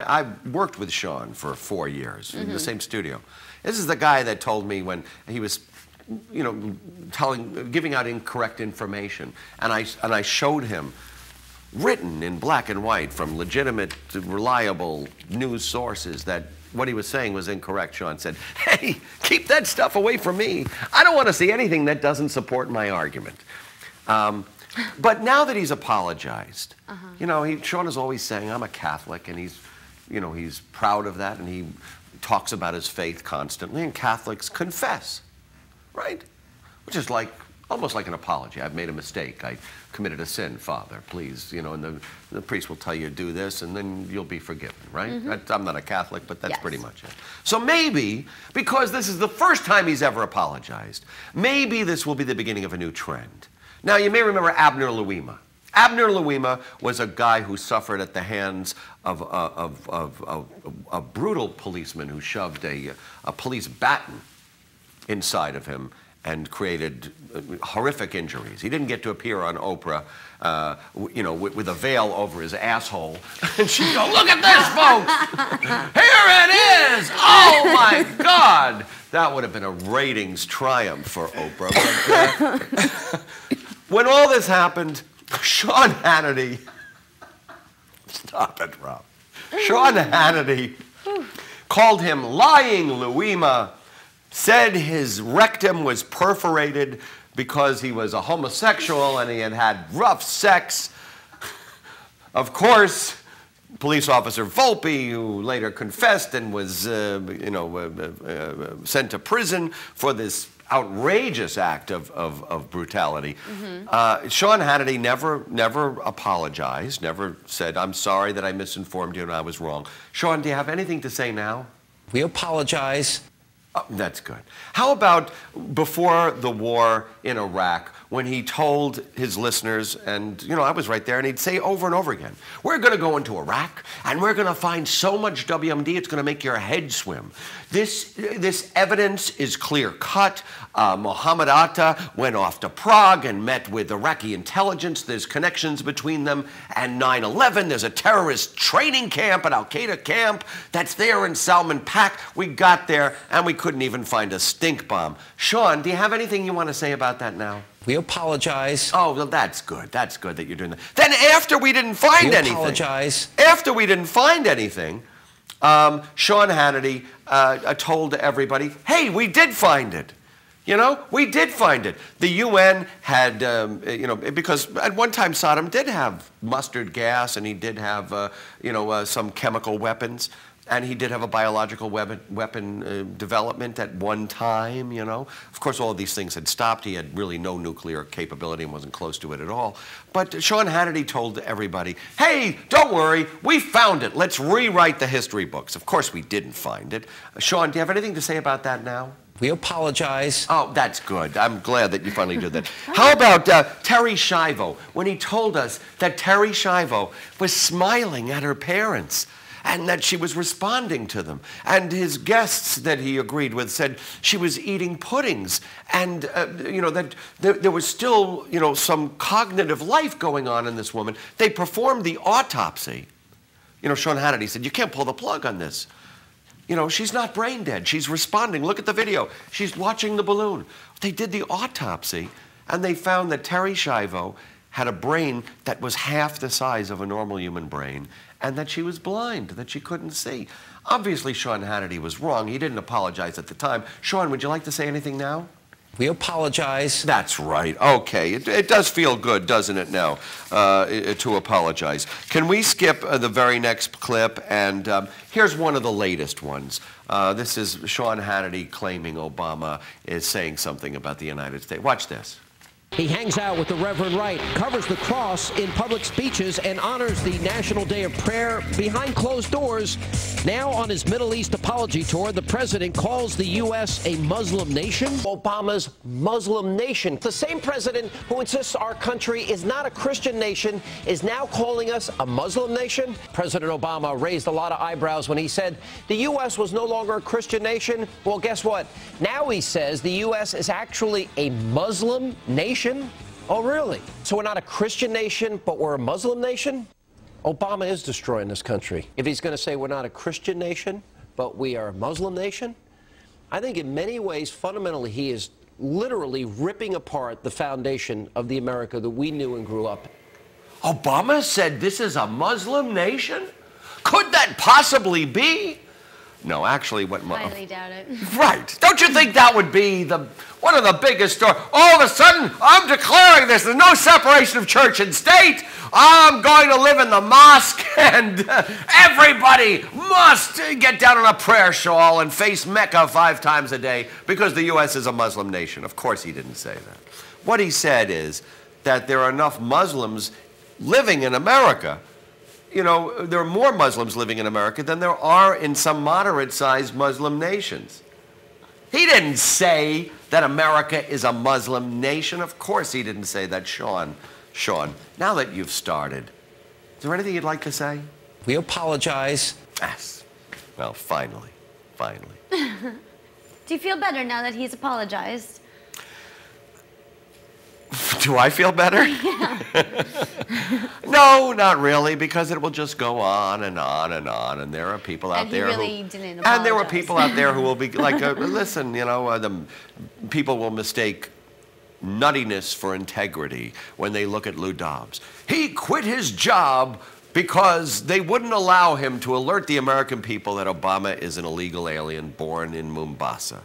I worked with Sean for 4 years in the same studio. This is the guy that told me when he was, giving out incorrect information, and I showed him written in black and white from legitimate, reliable news sources that what he was saying was incorrect. Sean said, "Hey, keep that stuff away from me. I don't want to see anything that doesn't support my argument." But now that he's apologized, Sean is always saying, "I'm a Catholic," and he's proud of that, and he talks about his faith constantly, and Catholics confess, right? Which is almost like an apology. I've made a mistake. I committed a sin, Father, please, and the priest will tell you, do this, and then you'll be forgiven, right? I'm not a Catholic, but that's pretty much it. So maybe, because this is the first time he's ever apologized, maybe this will be the beginning of a new trend. Now, you may remember Abner Louima. Abner Louima was a guy who suffered at the hands of a brutal policeman who shoved a police baton inside of him and created horrific injuries. He didn't get to appear on Oprah, with a veil over his asshole. And she'd go, "Look at this, folks! Here it is! Oh, my God!" That would have been a ratings triumph for Oprah. But, when all this happened, Sean Hannity, stop it, Rob. Sean Hannity called him lying Louima, said his rectum was perforated because he was a homosexual and he had had rough sex. Of course, police officer Volpe, who later confessed and was sent to prison for this outrageous act of brutality. Sean Hannity never apologized, never said, "I'm sorry that I misinformed you and I was wrong." Sean, do you have anything to say now? We apologize. Oh, that's good. How about before the war in Iraq, when he told his listeners, and I was right there, and he'd say over and over again, "We're going to go into Iraq, and we're going to find so much WMD, it's going to make your head swim. This evidence is clear-cut. Mohammed Atta went off to Prague and met with Iraqi intelligence. There's connections between them and 9/11. There's a terrorist training camp, an Al-Qaeda camp that's there in Salman Pak. We got there, and we couldn't even find a stink bomb." Sean, do you have anything you want to say about that now? We apologize. Oh, well, that's good. That's good that you're doing that. Then after we didn't find anything. We apologize. After we didn't find anything, Sean Hannity told everybody, "Hey, we did find it. We did find it." The UN had, because at one time Saddam did have mustard gas, and he did have, some chemical weapons, and he did have a biological weapon development at one time, Of course, all of these things had stopped. He had really no nuclear capability and wasn't close to it at all. But Sean Hannity told everybody, "Hey, don't worry, we found it. Let's rewrite the history books." Of course, we didn't find it. Sean, do you have anything to say about that now? We apologize. Oh, that's good. I'm glad that you finally did that. How about Terry Schiavo, when he told us that Terry Schiavo was smiling at her parents and that she was responding to them, and his guests that he agreed with said she was eating puddings, and that there was still some cognitive life going on in this woman. They performed the autopsy. Sean Hannity said, "You can't pull the plug on this. She's not brain dead. She's responding. Look at the video. She's watching the balloon." They did the autopsy, and they found that Terry Schiavo had a brain that was half the size of a normal human brain, and that she was blind, that she couldn't see. Obviously, Sean Hannity was wrong. He didn't apologize at the time. Sean, would you like to say anything now? We apologize. That's right. Okay. It does feel good, doesn't it, now, to apologize. Can we skip the very next clip? And here's one of the latest ones. This is Sean Hannity claiming Obama is saying something about the United States. Watch this. He hangs out with the Reverend Wright, covers the cross in public speeches, and honors the National Day of Prayer behind closed doors. Now on his Middle East apology tour, the president calls the U.S. a Muslim nation. Obama's Muslim nation. The same president who insists our country is not a Christian nation is now calling us a Muslim nation. President Obama raised a lot of eyebrows when he said the U.S. was no longer a Christian nation. Well, guess what? Now he says the U.S. is actually a Muslim nation. Oh, really? So we're not a Christian nation, but we're a Muslim nation? Obama is destroying this country. If he's going to say we're not a Christian nation, but we are a Muslim nation, I think in many ways, fundamentally, he is literally ripping apart the foundation of the America that we knew and grew up in. Obama said this is a Muslim nation? Could that possibly be? No, actually, what... Highly doubt it. Right. Don't you think that would be one of the biggest stories? All of a sudden, I'm declaring this. There's no separation of church and state. I'm going to live in the mosque, and everybody must get down on a prayer shawl and face Mecca 5 times a day because the U.S. is a Muslim nation. Of course he didn't say that. What he said is that there are enough Muslims living in America. You know, there are more Muslims living in America than there are in some moderate-sized Muslim nations. He didn't say that America is a Muslim nation. Of course he didn't say that, Sean. Sean, now that you've started, is there anything you'd like to say? We apologize. Yes. Well, finally. Finally. Do you feel better now that he's apologized? Do I feel better? Yeah. No, not really, because it will just go on and on and on, and there are people out there who didn't apologize. And there were people out there who will be like, listen, you know, people will mistake nuttiness for integrity when they look at Lou Dobbs. He quit his job because they wouldn't allow him to alert the American people that Obama is an illegal alien born in Mombasa.